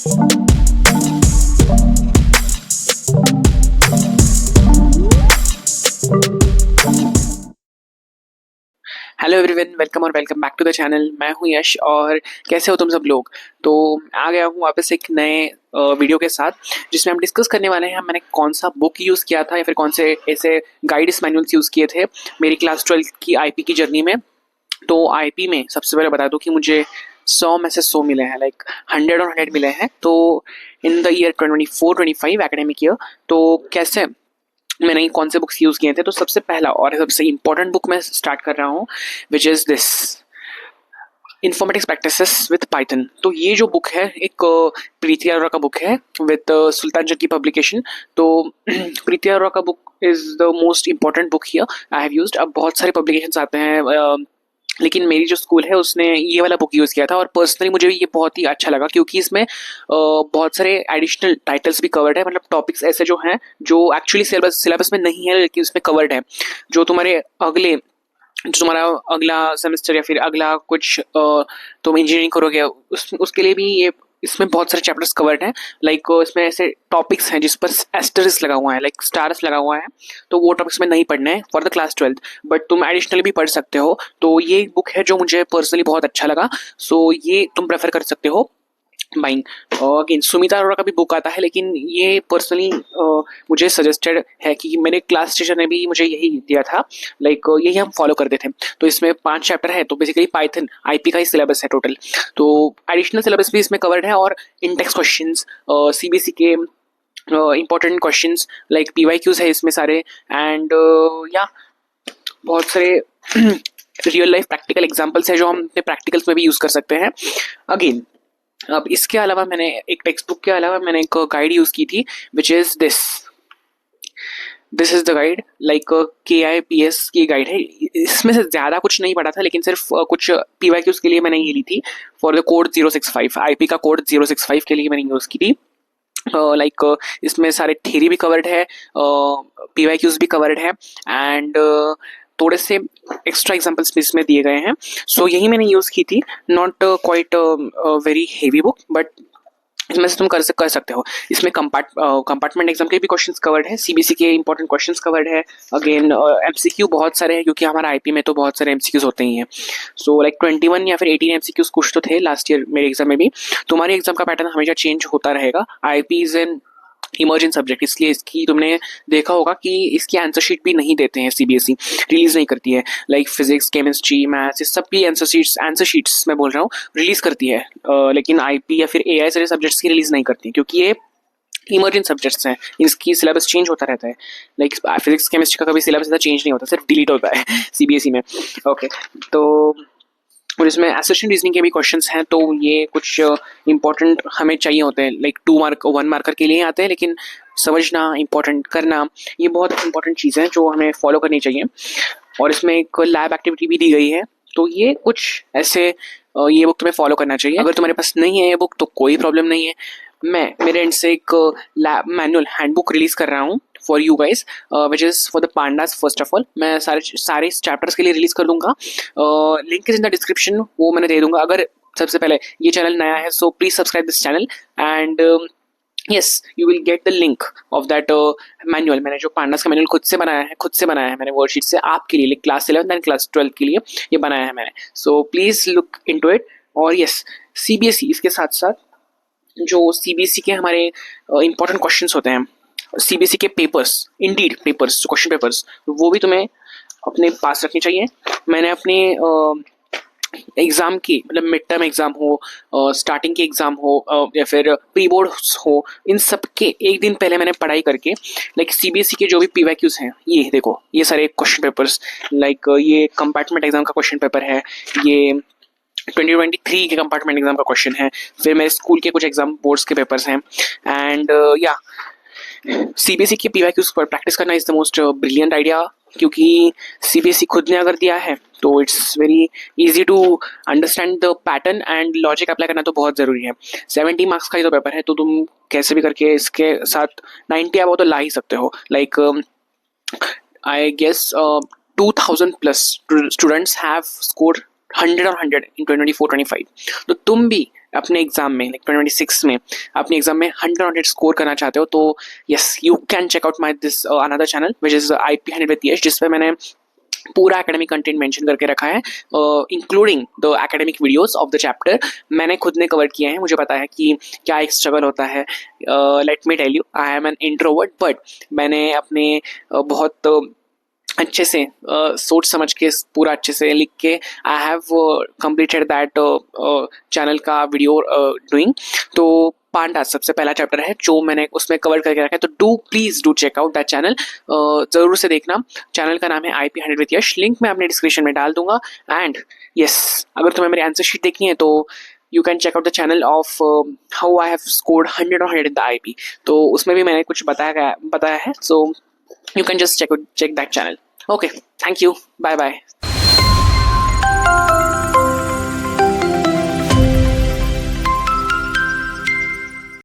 Hello everyone, welcome और welcome back to the channel. मैं हूं यश और कैसे हो तुम सब लोग। तो आ गया हूं वापस एक नए वीडियो के साथ जिसमें हम डिस्कस करने वाले हैं मैंने कौन सा बुक यूज़ किया था या फिर कौन से ऐसे गाइड्स मैनुअल्स यूज़ किए थे मेरी क्लास 12 की आईपी की जर्नी में। तो आईपी में सबसे पहले बता दूं कि मुझे 100 में से 100 मिले हैं, लाइक 100 और 100 मिले हैं। तो in the year 24-25 academic year, तो कैसे मैंने कौन से बुक्स यूज़ किए थे। तो सबसे पहला और सबसे इंपॉर्टेंट बुक मैं स्टार्ट कर रहा हूँ, which is this informatics practices with Python. तो ये जो बुक है एक प्रीति अरोरा का बुक है विद सुल्तान जंग की पब्लिकेशन। तो प्रीति अरोरा का book is the most important book here I have used. अब बहुत सारे पब्लिकेशंस आते हैं लेकिन मेरी जो स्कूल है उसने ये वाला बुक यूज़ किया था और पर्सनली मुझे ये बहुत ही अच्छा लगा क्योंकि इसमें बहुत सारे एडिशनल टाइटल्स भी कवर्ड है, मतलब टॉपिक्स ऐसे जो हैं जो एक्चुअली सिलेबस में नहीं है लेकिन इसमें कवर्ड है, जो तुम्हारे अगले जो तुम्हारा अगला सेमेस्टर या फिर अगला कुछ तुम इंजीनियरिंग करोगे उसके लिए भी ये इसमें बहुत सारे चैप्टर्स कवर्ड हैं। लाइक इसमें ऐसे टॉपिक्स हैं जिस पर एस्टरिस्क लगा हुआ है, लाइक स्टार्स लगा हुआ है, तो वो टॉपिक्स में नहीं पढ़ने हैं for the class 12th, but तुम एडिशनली भी पढ़ सकते हो। तो ये बुक है जो मुझे पर्सनली बहुत अच्छा लगा, सो ये तुम प्रेफर कर सकते हो बाइंग। अगेन सुमिता अरोरा का भी बुक आता है लेकिन ये पर्सनली मुझे सजेस्टेड है कि मेरे क्लास टीचर ने भी मुझे यही दिया था, लाइक यही हम फॉलो करते थे। तो इसमें 5 चैप्टर है, तो बेसिकली पाइथन आईपी का ही सिलेबस है टोटल। तो एडिशनल सिलेबस भी इसमें कवर्ड है और इंटेक्स क्वेश्चंस, सीबीएसई के इंपॉर्टेंट क्वेश्चंस लाइक पीवाईक्यूज है इसमें सारे, एंड या बहुत सारे रियल लाइफ प्रैक्टिकल एग्जाम्पल्स है जो हम अपने प्रैक्टिकल्स में भी यूज़ कर सकते हैं। अगेन अब इसके अलावा मैंने एक टेक्स्ट बुक के अलावा मैंने एक गाइड यूज़ की थी which is this is the guide, like KIPS की गाइड है। इसमें से ज़्यादा कुछ नहीं पढ़ा था लेकिन सिर्फ कुछ PYQs के लिए मैंने ये ली थी फॉर द कोड 065 आईपी का कोड 065 के लिए मैंने यूज़ की थी। लाइक इसमें सारे थ्योरी भी कवर्ड है, PYQs भी कवर्ड है, एंड थोड़े से एक्स्ट्रा एग्जाम्पल्स भी इसमें दिए गए हैं। सो यही मैंने यूज़ की थी, not quite very heavy book, but इसमें से तुम कर सकते हो। इसमें कंपार्टमेंट एग्जाम के भी क्वेश्चंस कवर्ड है, सीबीएसई के इंपॉर्टेंट क्वेश्चंस कवर्ड है। अगेन एमसीक्यू बहुत सारे हैं क्योंकि हमारा आईपी में तो बहुत सारे एमसीक्यूज होते ही हैं। सो लाइक 21 या फिर 18 एमसीक्यूज कुछ तो थे लास्ट ईयर मेरे एग्जाम में भी। तुम्हारे एग्जाम का पैटर्न हमेशा चेंज होता रहेगा। IP is an emergent subject, इसलिए इसकी तुमने देखा होगा कि इसकी आंसर शीट भी नहीं देते हैं, सीबीएसई रिलीज नहीं करती है। लाइक फिजिक्स, केमिस्ट्री, मैथ्स, इस सब की आंसर शीट्स मैं बोल रहा हूँ रिलीज करती है, लेकिन आईपी या फिर एआई सारे सब्जेक्ट्स की रिलीज नहीं करती क्योंकि ये इमर्जेंट सब्जेक्ट्स हैं, इसकी सिलेबस चेंज होता रहता है। लाइक फिजिक्स केमिस्ट्री का कभी सिलेबस ज़्यादा चेंज नहीं होता, सिर्फ डिलीट होता है सीबीएसई में। ओके, तो और इसमें एसोसिएशन रीजनिंग के भी क्वेश्चंस हैं, तो ये कुछ इंपॉर्टेंट हमें चाहिए होते हैं, लाइक 2 मार्क 1 मार्कर के लिए आते हैं, लेकिन समझना इंपॉर्टेंट करना ये बहुत इंपॉर्टेंट चीज़ें हैं जो हमें फॉलो करनी चाहिए। और इसमें एक लैब एक्टिविटी भी दी गई है, तो ये कुछ ऐसे ये बुक तुम्हें फॉलो करना चाहिए। अगर तुम्हारे पास नहीं है ये बुक तो कोई प्रॉब्लम नहीं है, मैं मेरे एंड से एक लैब मैनुअल हैंडबुक रिलीज कर रहा हूँ for you guys, which is for the pandas. First of all मैं सारे चैप्टर्स के लिए रिलीज कर दूंगा, link is in the description, वो मैंने दे दूंगा। अगर सबसे पहले ये चैनल नया है so please subscribe this channel and yes you will get the link of that manual. मैंने जो पांडास का मैनुअल खुद से बनाया है मैंने वर्कशीट से आपके लिए, क्लास 11 एंड क्लास 12 के लिए ये बनाया है मैंने। So please look into it. और यस सीबीएसई इसके साथ साथ जो सीबीएसई के हमारे इंपॉर्टेंट क्वेश्चंस होते हैं, सीबीएसई के पेपर्स, इंडीड पेपर्स, जो क्वेश्चन पेपर्स, वो भी तुम्हें अपने पास रखने चाहिए। मैंने अपने एग्ज़ाम की, मतलब मिड टर्म एग्ज़ाम हो, स्टार्टिंग के एग्ज़ाम हो या फिर प्री बोर्ड्स हो, इन सब के एक दिन पहले मैंने पढ़ाई करके, लाइक सीबीएसई के जो भी पीवाईक्यूज हैं, ये देखो ये सारे क्वेश्चन पेपर्स, लाइक ये कंपार्टमेंट एग्ज़ाम का क्वेश्चन पेपर है, ये 2023 के कंपार्टमेंट एग्जाम का क्वेश्चन है, फिर मेरे स्कूल के कुछ एग्जाम बोर्ड्स के पेपर्स हैं, एंड या सीबीएसई के पीवाईक्यूज पर प्रैक्टिस करना is the most brilliant idea, क्योंकि सीबीएसई खुद ने अगर दिया है तो it's very easy to understand the pattern and logic apply करना तो बहुत ज़रूरी है। 70 मार्क्स का ही तो पेपर है, तो तुम कैसे भी करके इसके साथ 90 अब तो ला ही सकते हो। Like I guess 2000 plus students have scored 100 और 100 इन 2024-25, तो तुम भी अपने एग्जाम में लाइक 2026 में अपने एग्जाम में 100 स्कोर करना चाहते हो तो yes you can check out my this another channel which is IP 100 with Yash, जिसपे मैंने पूरा एकेडमिक कंटेंट मेंशन करके रखा है, including the academic videos of the chapter मैंने खुद ने कवर किया है। मुझे पता है कि क्या एक स्ट्रगल होता है। Let me tell you, I am an introvert, but मैंने अपने बहुत अच्छे से सोच समझ के पूरा अच्छे से लिख के I have completed that channel का वीडियो डूइंग। तो पांडा सबसे पहला चैप्टर है जो मैंने उसमें कवर करके रखा है, तो please do check out that channel, जरूर से देखना। चैनल का नाम है IP 100 with यश, लिंक मैं अपने डिस्क्रिप्शन में डाल दूंगा। एंड यस, अगर तुम्हें मेरी आंसर शीट देखनी है तो you can check out the channel of how I have scored 100 in the IP, तो उसमें भी मैंने कुछ बताया है, सो you can just check that channel. Okay, thank you, bye bye.